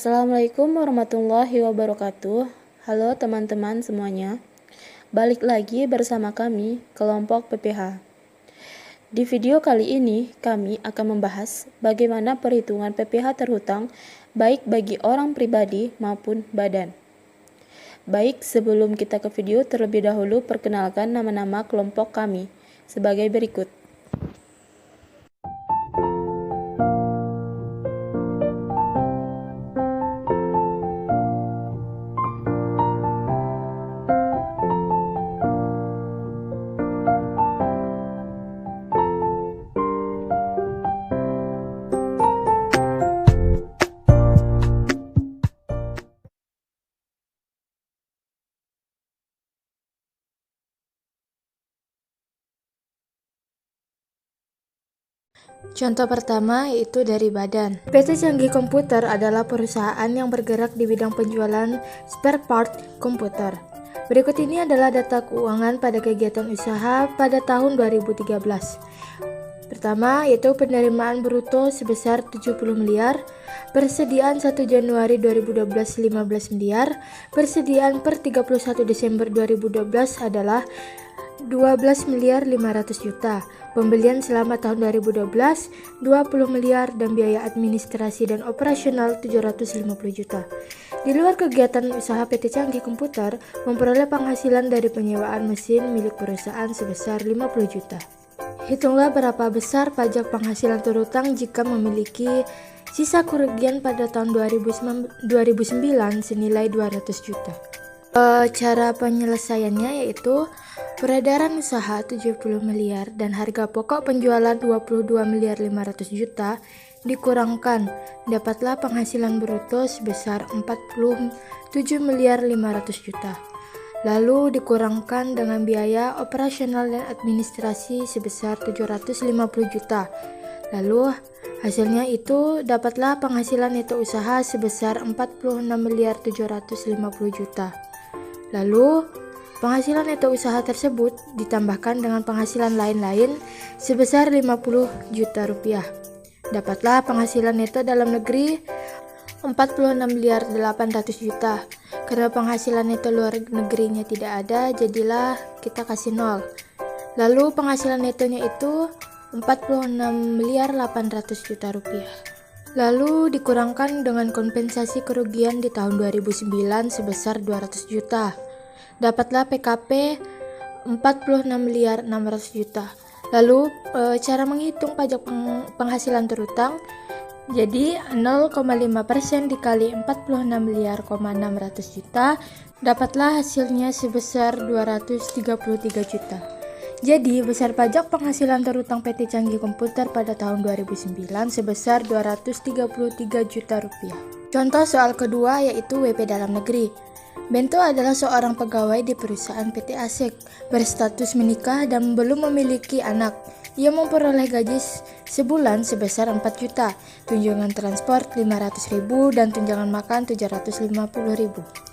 Assalamualaikum warahmatullahi wabarakatuh. Halo teman-teman semuanya. Balik lagi bersama kami, kelompok PPH. Di video kali ini, kami akan membahas bagaimana perhitungan PPH terhutang baik bagi orang pribadi maupun badan. Baik, sebelum kita ke video, terlebih dahulu perkenalkan nama-nama kelompok kami sebagai berikut. Contoh pertama yaitu dari badan. PT Canggih Komputer adalah perusahaan yang bergerak di bidang penjualan spare part komputer. Berikut ini adalah data keuangan pada kegiatan usaha pada tahun 2013. Pertama yaitu penerimaan bruto sebesar 70 miliar, persediaan 1 Januari 2012 15 miliar, persediaan per 31 Desember 2012 adalah 12 miliar 500 juta. Pembelian selama tahun 2012 20 miliar dan biaya administrasi dan operasional 750 juta. Di luar kegiatan usaha PT Canggih Komputer memperoleh penghasilan dari penyewaan mesin milik perusahaan sebesar 50 juta. Hitunglah berapa besar pajak penghasilan terhutang jika memiliki sisa kerugian pada tahun 2009 senilai 200 juta. Cara penyelesaiannya yaitu peredaran usaha 70 miliar dan harga pokok penjualan 22 miliar 500 juta dikurangkan, dapatlah penghasilan bruto sebesar 47 miliar 500 juta. Lalu dikurangkan dengan biaya operasional dan administrasi sebesar 750 juta. Lalu hasilnya itu dapatlah penghasilan neto usaha sebesar 46 miliar 750 juta. Lalu penghasilan neto usaha tersebut ditambahkan dengan penghasilan lain-lain sebesar 50 juta rupiah. Dapatlah penghasilan neto dalam negeri 46 miliar 800 juta. Karena penghasilan neto luar negerinya tidak ada, jadilah kita kasih 0. Lalu penghasilan netonya itu 46 miliar 800 juta rupiah. Lalu dikurangkan dengan kompensasi kerugian di tahun 2009 sebesar 200 juta. Dapatlah PKP 46 miliar 600 juta. Lalu cara menghitung pajak penghasilan terhutang, jadi 0,5% dikali 46 miliar 600 juta, dapatlah hasilnya sebesar 233 juta. Jadi, besar pajak penghasilan terhutang PT Canggih Komputer pada tahun 2009 sebesar 233 juta rupiah. Contoh soal kedua yaitu WP dalam negeri. Bento adalah seorang pegawai di perusahaan PT ASEK, berstatus menikah dan belum memiliki anak. Ia memperoleh gaji sebulan sebesar 4 juta, tunjangan transport 500.000 dan tunjangan makan 750.000.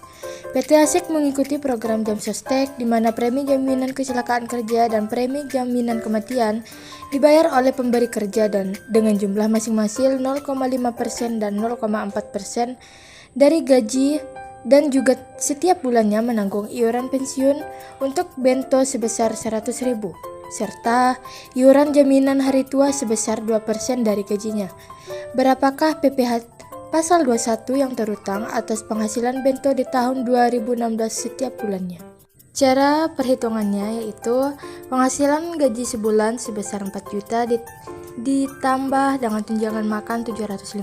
PT ASEK mengikuti program Jam Sostek di mana premi jaminan kecelakaan kerja dan premi jaminan kematian dibayar oleh pemberi kerja dan dengan jumlah masing-masing 0,5% dan 0,4% dari gaji, dan juga setiap bulannya menanggung iuran pensiun untuk Bento sebesar 100.000 serta iuran jaminan hari tua sebesar 2% dari gajinya. Berapakah PPH Pasal 21 yang terhutang atas penghasilan Bento di tahun 2016 setiap bulannya? Cara perhitungannya yaitu penghasilan gaji sebulan sebesar 4 juta ditambah dengan tunjangan makan 750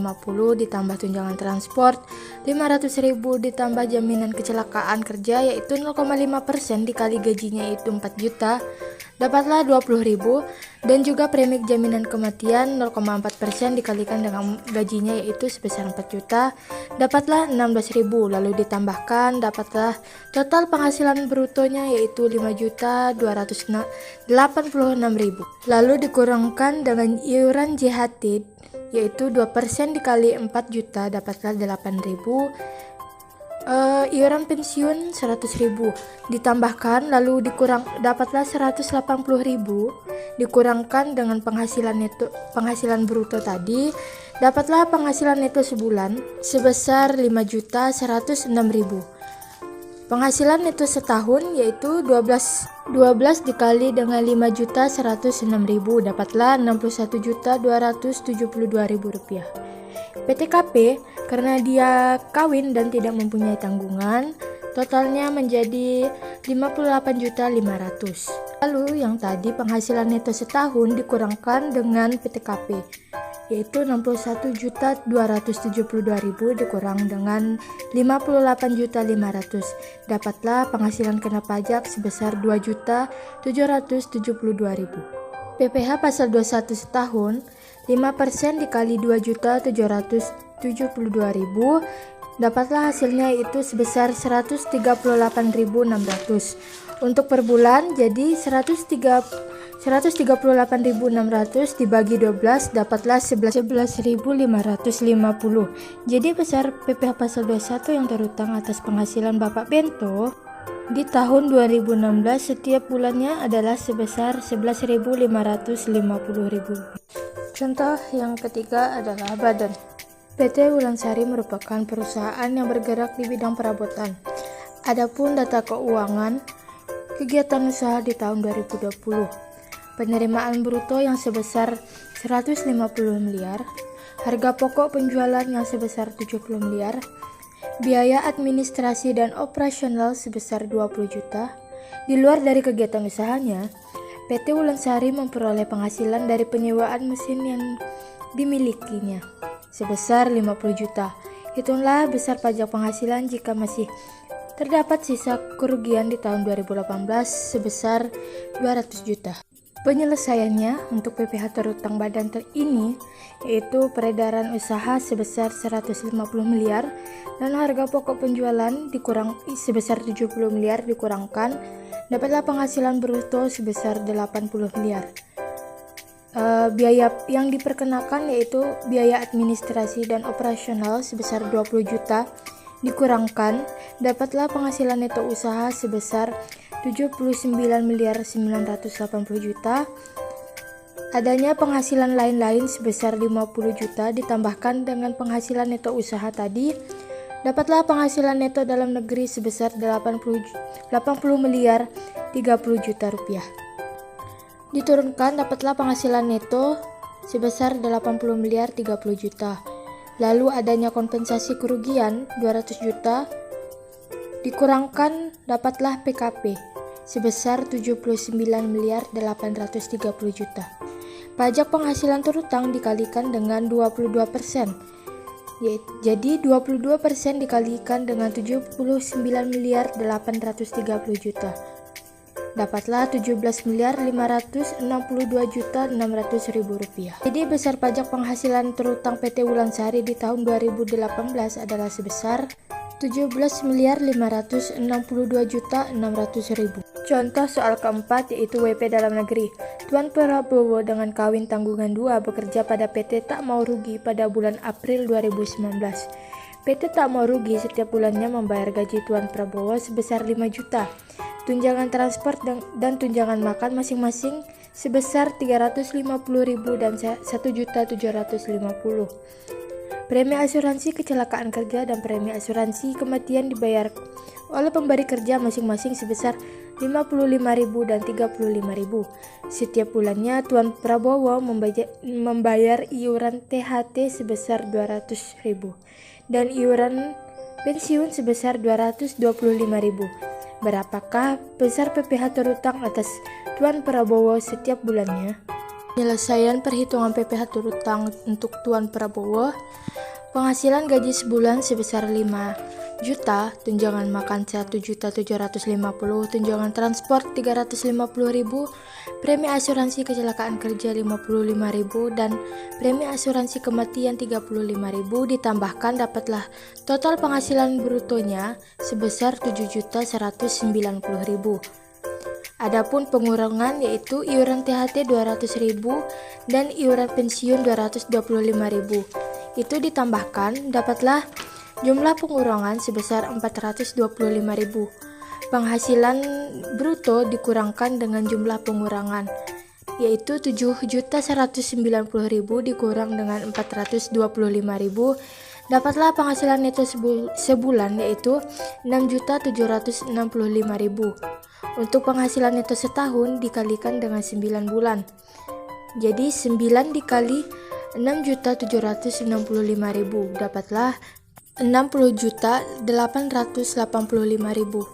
ditambah tunjangan transport 500.000 ditambah jaminan kecelakaan kerja yaitu 0,5% dikali gajinya yaitu 4 juta, dapatlah 20.000, dan juga premi jaminan kematian 0,4% dikalikan dengan gajinya yaitu sebesar 4 juta, dapatlah 16.000, lalu ditambahkan dapatlah total penghasilan brutonya yaitu 5.286.000, lalu dikurangkan dengan iuran JHT yaitu 2% dikali 4 juta, dapatlah 8.000, Iuran pensiun 100.000 ditambahkan lalu dapatlah 180.000 dikurangkan dengan penghasilan bruto tadi, dapatlah penghasilan neto sebulan sebesar 5.106.000. Penghasilan neto setahun yaitu 12 dikali dengan 5.106.000 dapatlah 61.272.000 rupiah. PTKP karena dia kawin dan tidak mempunyai tanggungan, totalnya menjadi 58.500. Lalu yang tadi penghasilan neto setahun dikurangkan dengan PTKP, yaitu 61.272.000 dikurang dengan 58.500. Dapatlah penghasilan kena pajak sebesar 2.772.000. PPh pasal 21 setahun, 5% dikali 2.772.000 dapatlah hasilnya yaitu sebesar 138.600. Untuk per bulan jadi 138.600 dibagi 12 dapatlah 11.550. Jadi besar PPh pasal 21 yang terutang atas penghasilan Bapak Bento di tahun 2016 setiap bulannya adalah sebesar 11.550.000. Contoh yang ketiga adalah badan. PT Wulansari merupakan perusahaan yang bergerak di bidang perabotan. Adapun data keuangan kegiatan usaha di tahun 2020, penerimaan bruto yang sebesar 150 miliar, harga pokok penjualan yang sebesar 70 miliar, biaya administrasi dan operasional sebesar 20 juta. Di luar dari kegiatan usahanya, PT Wulansari memperoleh penghasilan dari penyewaan mesin yang dimilikinya sebesar 50 juta. Hitunglah besar pajak penghasilan jika masih terdapat sisa kerugian di tahun 2018 sebesar 200 juta. Penyelesaiannya untuk PPh terutang badan ini yaitu peredaran usaha sebesar 150 miliar dan harga pokok penjualan sebesar 70 miliar dikurangkan dapatlah penghasilan bruto sebesar 80 miliar. Biaya yang diperkenakan yaitu biaya administrasi dan operasional sebesar 20 juta dikurangkan dapatlah penghasilan neto usaha sebesar 79.980 juta. Adanya penghasilan lain-lain sebesar 50 juta ditambahkan dengan penghasilan neto usaha tadi, dapatlah penghasilan neto dalam negeri sebesar 80 miliar 30 juta rupiah. Diturunkan dapatlah penghasilan neto sebesar 80 miliar 30 juta. Lalu adanya kompensasi kerugian 200 juta dikurangkan dapatlah PKP sebesar 79 miliar 830 juta. Pajak penghasilan terutang dikalikan dengan 22%. Jadi 22% dikalikan dengan 79 miliar 830 juta. Dapatlah 17 miliar 562 juta 600 ribu rupiah. Jadi besar pajak penghasilan terutang PT Wulansari di tahun 2018 adalah sebesar 17 miliar 562 juta 600 ribu. Contoh soal keempat yaitu WP dalam negeri. Tuan Prabowo dengan kawin tanggungan 2 bekerja pada PT Tak Mau Rugi pada bulan April 2019. PT Tak Mau Rugi setiap bulannya membayar gaji Tuan Prabowo sebesar 5 juta. Tunjangan transport dan tunjangan makan masing-masing sebesar 350.000 dan 1.750.000. Premi asuransi kecelakaan kerja dan premi asuransi kematian dibayar oleh pemberi kerja masing-masing sebesar 55.000 dan 35.000. Setiap bulannya Tuan Prabowo membayar iuran THT sebesar 200.000 dan iuran pensiun sebesar 225.000. Berapakah besar PPh terutang atas Tuan Prabowo setiap bulannya? Penyelesaian perhitungan PPh terutang untuk Tuan Prabowo. Penghasilan gaji sebulan sebesar 5 juta, tunjangan makan 1.750.000, tunjangan transport 350.000, premi asuransi kecelakaan kerja 55.000 dan premi asuransi kematian 35.000 ditambahkan dapatlah total penghasilan brutonya sebesar 7.190.000. Adapun pengurangan yaitu iuran THT 200.000 dan iuran pensiun 225.000. Itu ditambahkan dapatlah Jumlah pengurangan sebesar 425.000. Penghasilan bruto dikurangkan dengan jumlah pengurangan, yaitu 7.190.000 dikurang dengan 425.000. Dapatlah penghasilan neto sebulan, yaitu 6.765.000. Untuk penghasilan neto setahun dikalikan dengan 9 bulan. Jadi 9 dikali 6.765.000, dapatlah 60.885.000.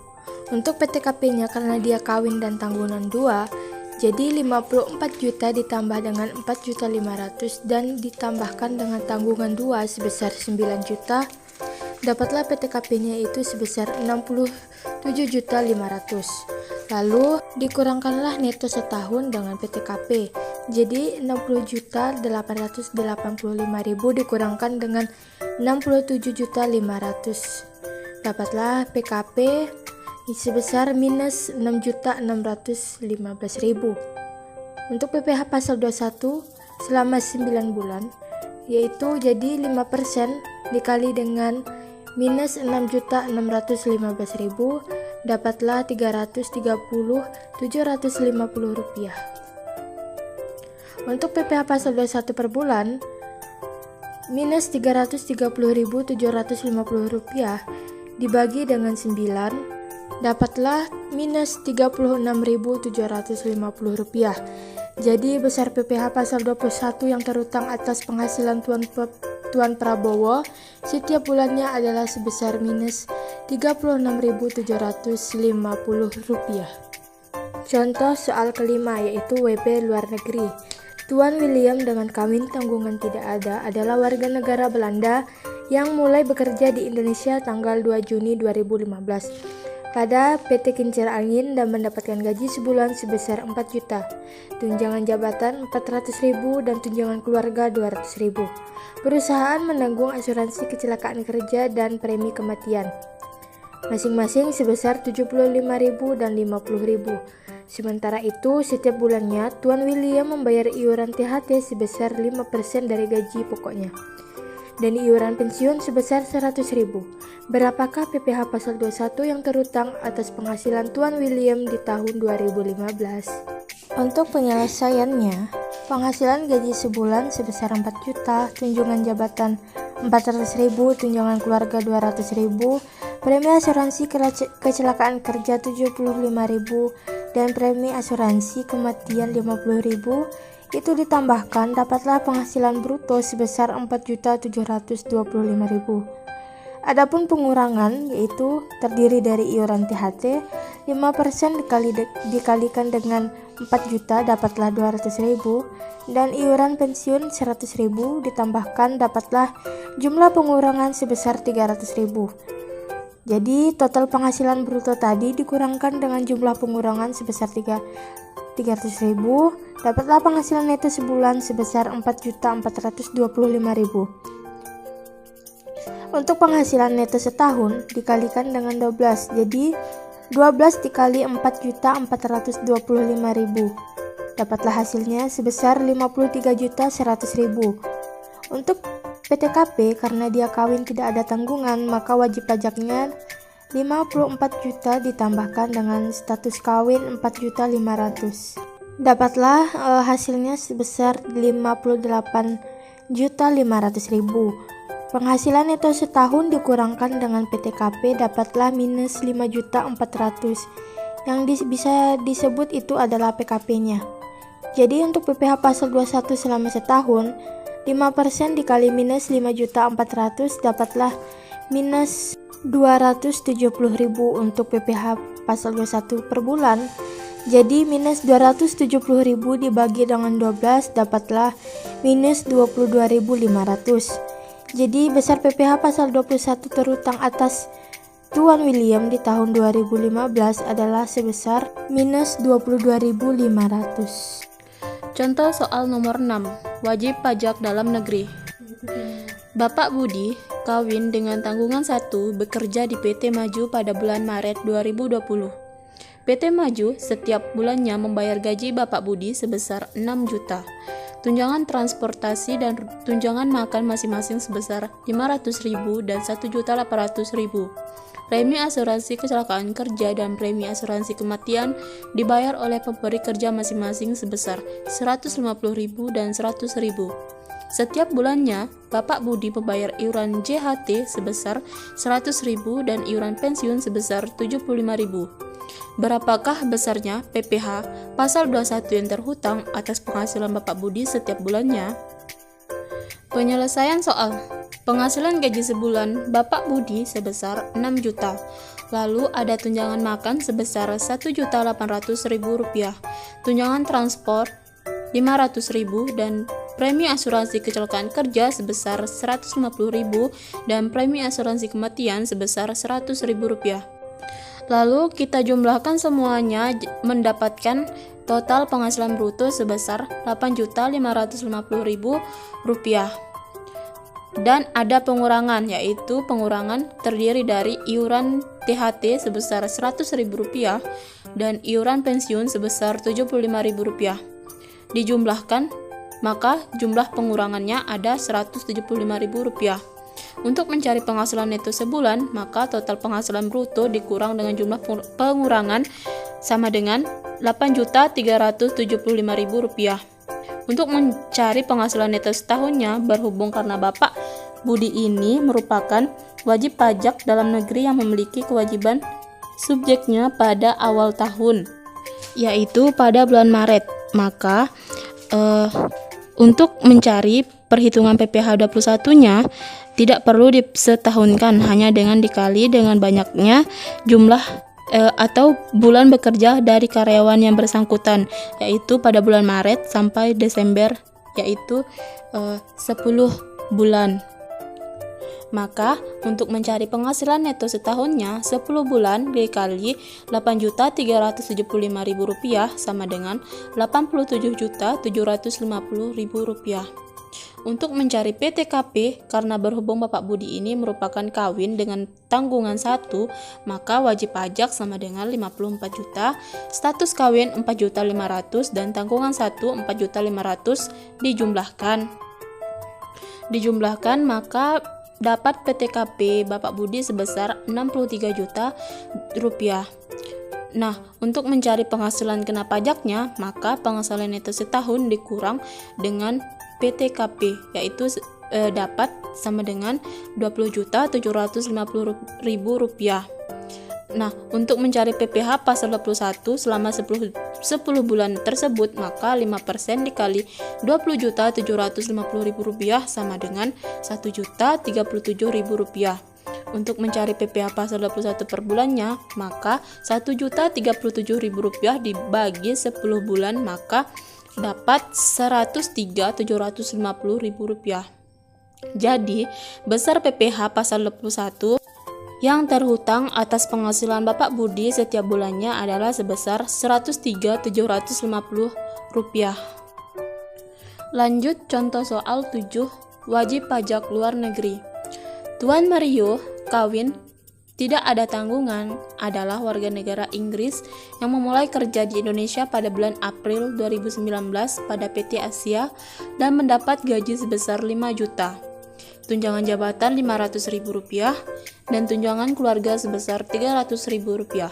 Untuk PTKP-nya karena dia kawin dan tanggungan 2, jadi 54 juta ditambah dengan 4.500.000 dan ditambahkan dengan tanggungan 2 sebesar 9 juta. Dapatlah PTKP-nya itu sebesar 67.500.000. Lalu dikurangkanlah neto setahun dengan PTKP. Jadi 60.885.000 dikurangkan dengan 67.500.000. Dapatlah PKP sebesar minus 6.615.000. Untuk PPh pasal 21 selama 9 bulan, yaitu jadi 5% dikali dengan minus 6.615.000, dapatlah 330.750 rupiah. Untuk PPh pasal 21 per bulan, minus 330.750 rupiah dibagi dengan 9, dapatlah minus 36.750 rupiah. Jadi besar PPh pasal 21 yang terutang atas penghasilan Tuan Prabowo setiap bulannya adalah sebesar minus 36.750 rupiah. Contoh soal kelima yaitu WP luar negeri. Tuan William dengan kawin tanggungan tidak ada adalah warga negara Belanda yang mulai bekerja di Indonesia tanggal 2 Juni 2015 pada PT Kincir Angin dan mendapatkan gaji sebulan sebesar 4 juta, tunjangan jabatan 400.000 dan tunjangan keluarga 200.000. Perusahaan menanggung asuransi kecelakaan kerja dan premi kematian, masing-masing sebesar 75.000 dan 50.000. Sementara itu, setiap bulannya Tuan William membayar iuran THT sebesar 5% dari gaji pokoknya dan iuran pensiun sebesar 100.000. Berapakah PPh pasal 21 yang terutang atas penghasilan Tuan William di tahun 2015? Untuk penyelesaiannya, penghasilan gaji sebulan sebesar 4 juta, tunjangan jabatan 400.000, tunjangan keluarga 200.000, premi asuransi kecelakaan kerja 75.000 dan premi asuransi kematian 50.000 itu ditambahkan, dapatlah penghasilan bruto sebesar 4.725.000. Adapun pengurangan yaitu terdiri dari iuran THT 5% dikalikan dengan 4 juta dapatlah 200.000 dan iuran pensiun 100.000 ditambahkan, dapatlah jumlah pengurangan sebesar 300.000. Jadi total penghasilan bruto tadi dikurangkan dengan jumlah pengurangan sebesar 300.000, dapatlah penghasilan neto sebulan sebesar 4.425.000. Untuk penghasilan neto setahun dikalikan dengan 12, jadi 12 dikali 4.425.000. Dapatlah hasilnya sebesar 53.100.000. Untuk PTKP karena dia kawin tidak ada tanggungan, maka wajib pajaknya 54 juta ditambahkan dengan status kawin 4.500.000. Dapatlah hasilnya sebesar 58.500.000. Penghasilan neto setahun dikurangkan dengan PTKP dapatlah minus 5.400.000. Yang bisa disebut itu adalah PKP-nya. Jadi untuk PPh pasal 21 selama setahun, 5% dikali minus 5.400.000 dapatlah minus 270.000. Untuk PPh pasal 21 per bulan, jadi minus 270.000 dibagi dengan 12 dapatlah minus 22.500. Jadi besar PPh pasal 21 terutang atas Tuan William di tahun 2015 adalah sebesar minus 22.500. Contoh soal nomor 6, wajib pajak dalam negeri. Bapak Budi kawin dengan tanggungan 1 bekerja di PT Maju pada bulan Maret 2020. PT Maju setiap bulannya membayar gaji Bapak Budi sebesar 6 juta. tunjangan transportasi dan tunjangan makan masing-masing sebesar 500.000 dan 1.800.000. Premi asuransi kecelakaan kerja dan premi asuransi kematian dibayar oleh pemberi kerja masing-masing sebesar 150.000 dan 100.000. Setiap bulannya, Bapak Budi membayar iuran JHT sebesar 100.000 dan iuran pensiun sebesar 75.000. Berapakah besarnya PPh pasal 21 yang terhutang atas penghasilan Bapak Budi setiap bulannya? Penyelesaian soal. Penghasilan gaji sebulan Bapak Budi sebesar 6 juta. Lalu ada tunjangan makan sebesar 1.800.000 rupiah, tunjangan transport 500.000 dan premi asuransi kecelakaan kerja sebesar 150.000 dan premi asuransi kematian sebesar 100.000 rupiah. Lalu kita jumlahkan semuanya mendapatkan total penghasilan bruto sebesar 8.550.000 rupiah. Dan ada pengurangan, yaitu pengurangan terdiri dari iuran THT sebesar 100.000 rupiah dan iuran pensiun sebesar 75.000 rupiah. Dijumlahkan, maka jumlah pengurangannya ada 175.000 rupiah. Untuk mencari penghasilan neto sebulan, maka total penghasilan bruto dikurang dengan jumlah pengurangan sama dengan 8.375.000 rupiah. Untuk mencari penghasilan neto setahunnya, berhubung karena Bapak Budi ini merupakan wajib pajak dalam negeri yang memiliki kewajiban subjeknya pada awal tahun, yaitu pada bulan Maret, maka untuk mencari perhitungan PPh 21-nya tidak perlu disetahunkan, hanya dengan dikali dengan banyaknya jumlah atau bulan bekerja dari karyawan yang bersangkutan, yaitu pada bulan Maret sampai Desember, yaitu 10 bulan. Maka untuk mencari penghasilan neto setahunnya 10 bulan dikali 8.375.000 rupiah sama dengan 87.750.000 rupiah. Untuk mencari PTKP, karena berhubung Bapak Budi ini merupakan kawin dengan tanggungan 1, maka wajib pajak sama dengan 54 juta, status kawin 4.500.000 dan tanggungan 1 4.500.000 dijumlahkan, maka dapat PTKP Bapak Budi sebesar 63 juta rupiah. Nah, untuk mencari penghasilan kena pajaknya, maka penghasilan neto setahun dikurang dengan PTKP, yaitu dapat sama dengan 20.750.000 rupiah. Nah, untuk mencari PPh pasal 21 selama 10 bulan tersebut, maka 5% dikali 20.750.000 rupiah sama dengan 1.037.000 rupiah. Untuk mencari PPh pasal 21 per bulannya, maka 1.037.000 rupiah dibagi 10 bulan, maka dapat 103.750.000 rupiah. Jadi, besar PPh pasal 21 yang terhutang atas penghasilan Bapak Budi setiap bulannya adalah sebesar 103.750 rupiah. Lanjut contoh soal 7, wajib pajak luar negeri. Tuan Mario, kawin, tidak ada tanggungan, adalah warga negara Inggris yang memulai kerja di Indonesia pada bulan April 2019 pada PT Asia dan mendapat gaji sebesar 5 juta, tunjangan jabatan 500.000 rupiah, dan tunjangan keluarga sebesar 300.000 rupiah.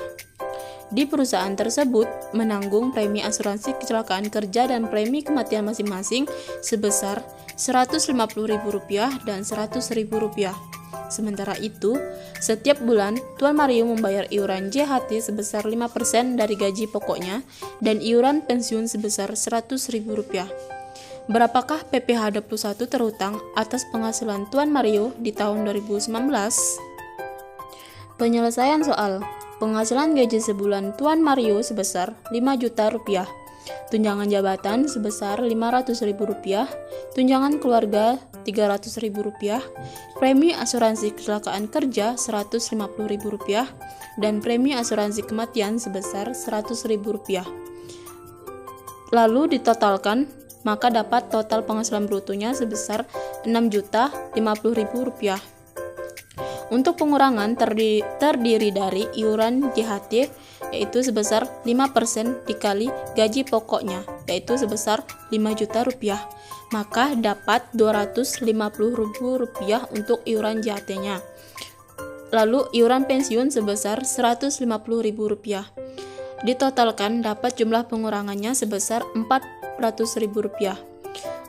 Di perusahaan tersebut menanggung premi asuransi kecelakaan kerja dan premi kematian masing-masing sebesar 150.000 rupiah dan 100.000 rupiah. Sementara itu, setiap bulan Tuan Mario membayar iuran JHT sebesar 5% dari gaji pokoknya dan iuran pensiun sebesar 100.000 rupiah. Berapakah PPh 21 terhutang atas penghasilan Tuan Mario di tahun 2019? Penyelesaian soal. Penghasilan gaji sebulan Tuan Mario sebesar 5 juta rupiah. Tunjangan jabatan sebesar 500.000 rupiah, tunjangan keluarga 300.000 rupiah, premi asuransi kecelakaan kerja 150.000 rupiah, dan premi asuransi kematian sebesar 100.000 rupiah. Lalu ditotalkan, maka dapat total penghasilan brutonya sebesar 6.050.000 rupiah. Untuk pengurangan terdiri dari iuran JHT, yaitu sebesar 5% dikali gaji pokoknya, yaitu sebesar 5 juta rupiah. maka dapat Rp250.000 untuk iuran JHT-nya. Lalu iuran pensiun sebesar Rp150.000. Ditotalkan dapat jumlah pengurangannya sebesar Rp400.000.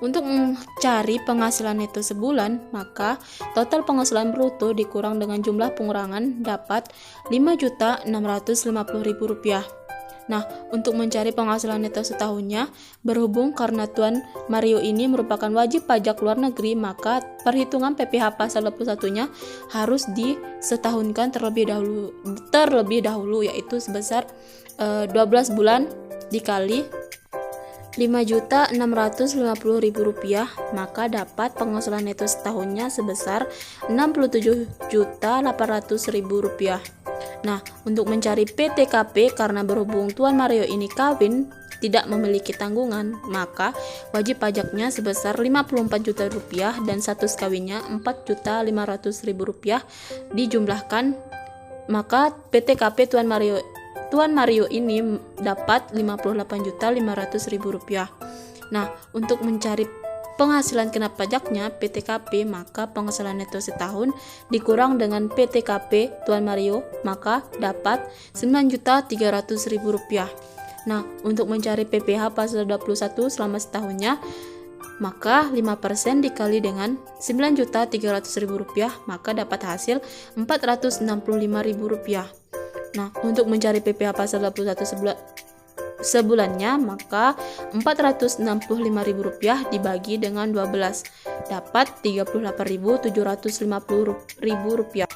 Untuk mencari penghasilan neto sebulan, maka total penghasilan bruto dikurang dengan jumlah pengurangan dapat Rp5.650.000. Nah, untuk mencari penghasilan neto setahunnya, berhubung karena Tuan Mario ini merupakan wajib pajak luar negeri, maka perhitungan PPh pasal 21-nya harus disetahunkan terlebih dahulu, yaitu sebesar 12 bulan dikali Rp5.650.000, maka dapat penghasilan neto setahunnya sebesar Rp67.800.000. Nah, untuk mencari PTKP karena berhubung Tuan Mario ini kawin tidak memiliki tanggungan, maka wajib pajaknya sebesar Rp54 juta dan status kawinnya Rp4.500.000 dijumlahkan, maka PTKP Tuan Mario ini dapat Rp58.500.000. Nah, untuk mencari penghasilan kena pajaknya PTKP, maka penghasilan neto setahun dikurang dengan PTKP Tuan Mario, maka dapat Rp9.300.000. Nah, untuk mencari PPh pasal 21 selama setahunnya, maka 5% dikali dengan Rp9.300.000, maka dapat hasil Rp465.000. Nah, untuk mencari PPh pasal 21 sebulannya, maka Rp465.000 dibagi dengan 12 dapat Rp38.750.000.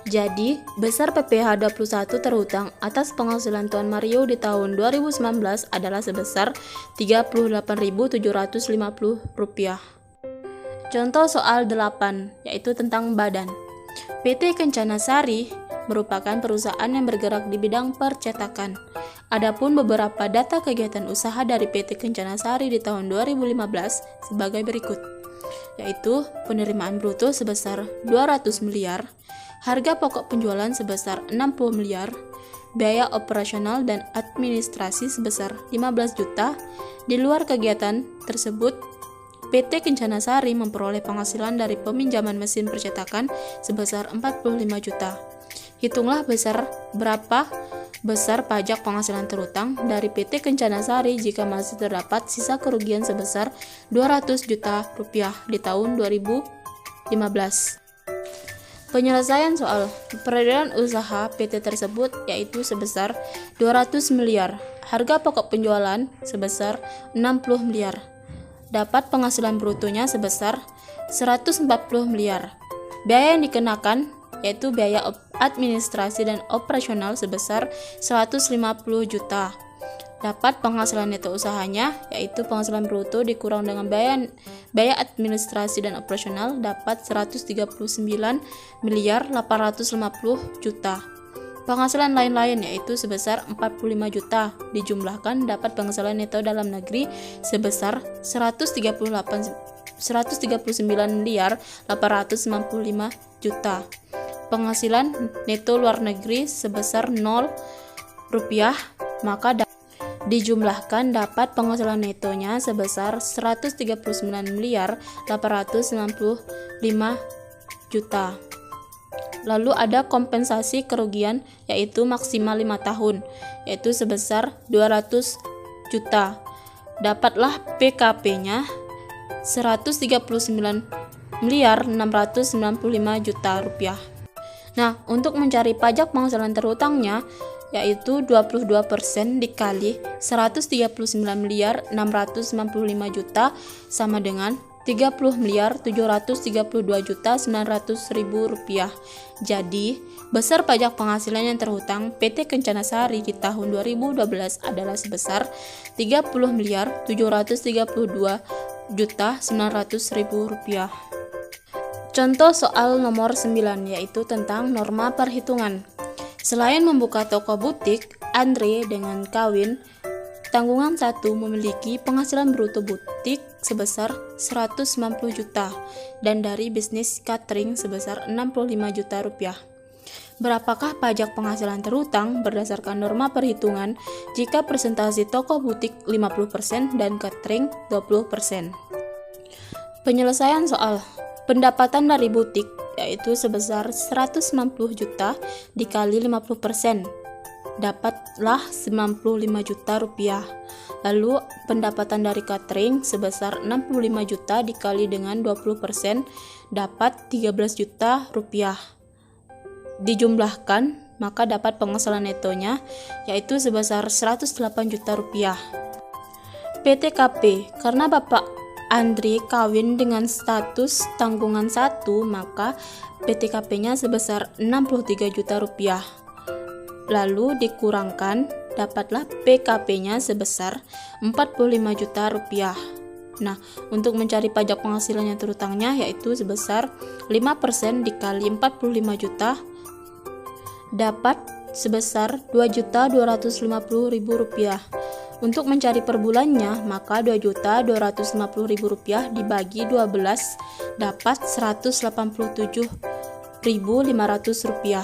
Jadi, besar PPh 21 terhutang atas penghasilan Tuan Mario di tahun 2019 adalah sebesar Rp38.750. Contoh soal 8, yaitu tentang badan. PT Kencana Sari merupakan perusahaan yang bergerak di bidang percetakan. Adapun beberapa data kegiatan usaha dari PT Kencana Sari di tahun 2015 sebagai berikut, yaitu penerimaan bruto sebesar 200 miliar, harga pokok penjualan sebesar 60 miliar, biaya operasional dan administrasi sebesar 15 juta. Di luar kegiatan tersebut, PT Kencana Sari memperoleh penghasilan dari peminjaman mesin percetakan sebesar 45 juta. Hitunglah berapa besar pajak penghasilan terhutang dari PT Kencana Sari jika masih terdapat sisa kerugian sebesar 200 juta rupiah di tahun 2015. Penyelesaian soal peredaran usaha PT tersebut yaitu sebesar 200 miliar, harga pokok penjualan sebesar 60 miliar, dapat penghasilan brutonya sebesar 140 miliar. Biaya yang dikenakan yaitu biaya administrasi dan operasional sebesar 150 juta. Dapat penghasilan neto usahanya yaitu penghasilan bruto dikurang dengan biaya administrasi dan operasional dapat 139 miliar 850 juta. Penghasilan lain-lain yaitu sebesar 45 juta dijumlahkan dapat penghasilan neto dalam negeri sebesar 139 miliar 895 juta. Penghasilan neto luar negeri sebesar 0 rupiah, maka dijumlahkan dapat penghasilan netonya sebesar 139 miliar 895 juta. Lalu ada kompensasi kerugian yaitu maksimal 5 tahun yaitu sebesar 200 juta. Dapatlah PKP-nya 139 miliar 695 juta rupiah. Nah, untuk mencari pajak penghasilan terhutangnya yaitu 22% dikali 139 miliar 695 juta sama dengan 30 miliar 732 juta 900 ribu rupiah. Jadi, besar pajak penghasilan yang terhutang PT Kencana Sari di tahun 2012 adalah sebesar 30 miliar 732 juta 900 ribu rupiah. Contoh soal nomor 9 yaitu tentang norma perhitungan. Selain membuka toko butik, Andre dengan kawin tanggungan 1 memiliki penghasilan bruto butik sebesar 190 juta dan dari bisnis catering sebesar 65 juta rupiah. Berapakah pajak penghasilan terhutang berdasarkan norma perhitungan jika presentasi toko butik 50% dan catering 20%? Penyelesaian soal pendapatan dari butik yaitu sebesar 190 juta dikali 50%, dapatlah 95 juta rupiah. Lalu pendapatan dari catering sebesar 65 juta dikali dengan 20%, dapat 13 juta rupiah. Dijumlahkan maka dapat penghasilan netonya yaitu sebesar 108 juta rupiah. PTKP, karena Bapak Andri kawin dengan status tanggungan 1, maka PTKP-nya sebesar 63 juta rupiah. Lalu dikurangkan, dapatlah PKP-nya sebesar 45 juta rupiah. Nah, untuk mencari pajak penghasilan yang terutangnya yaitu sebesar 5% dikali 45 juta, dapat sebesar 2.250.000 rupiah. Untuk mencari per bulannya, maka 2.250.000 rupiah dibagi 12 dapat 187.500 rupiah.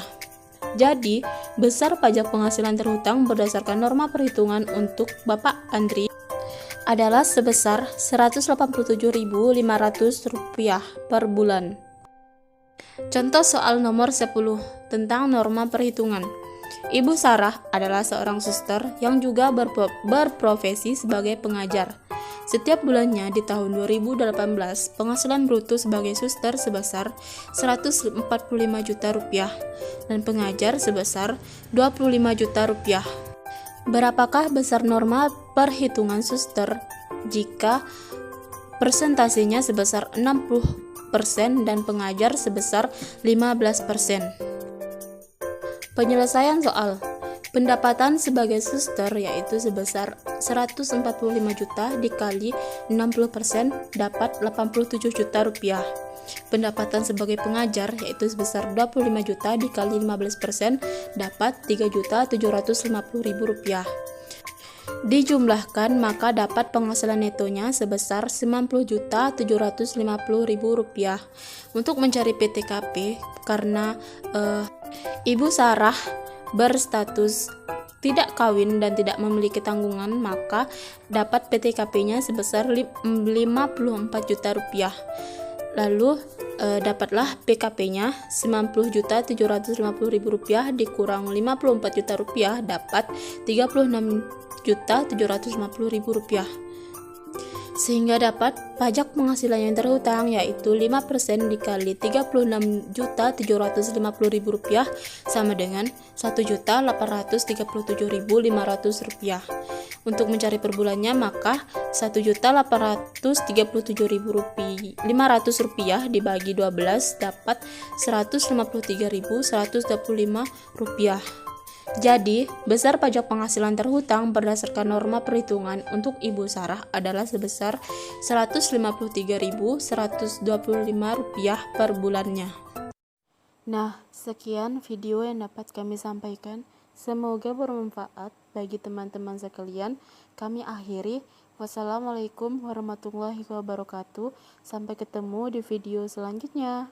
Jadi, besar pajak penghasilan terhutang berdasarkan norma perhitungan untuk Bapak Andri adalah sebesar 187.500 rupiah per bulan. Contoh soal nomor 10 tentang norma perhitungan. Ibu Sarah adalah seorang suster yang juga berprofesi sebagai pengajar. Setiap bulannya di tahun 2018, penghasilan bruto sebagai suster sebesar 145 juta rupiah dan pengajar sebesar 25 juta rupiah. Berapakah besar norma perhitungan suster jika persentasenya sebesar 60% dan pengajar sebesar 15%? Penyelesaian soal pendapatan sebagai suster yaitu sebesar 145 juta dikali 60% dapat 87 juta rupiah. Pendapatan sebagai pengajar yaitu sebesar 25 juta dikali 15% dapat 3.750.000 rupiah. Dijumlahkan maka dapat penghasilan netonya sebesar 90.750.000 rupiah. Untuk mencari PTKP, karena Ibu Sarah berstatus tidak kawin dan tidak memiliki tanggungan, maka dapat PTKP-nya sebesar 54 juta rupiah. Lalu dapatlah PKP-nya 90.750.000 rupiah dikurang 54 juta rupiah dapat 36.750.000 rupiah. Sehingga dapat pajak penghasilan yang terhutang yaitu 5% dikali 36.750.000 rupiah sama dengan 1.837.500 rupiah. Untuk mencari per bulannya maka 1.837.500 rupiah dibagi 12 dapat 153.125 rupiah. Jadi, besar pajak penghasilan terhutang berdasarkan norma perhitungan untuk Ibu Sarah adalah sebesar 153.125 rupiah per bulannya. Nah, sekian video yang dapat kami sampaikan. Semoga bermanfaat bagi teman-teman sekalian. Kami akhiri. Wassalamualaikum warahmatullahi wabarakatuh. Sampai ketemu di video selanjutnya.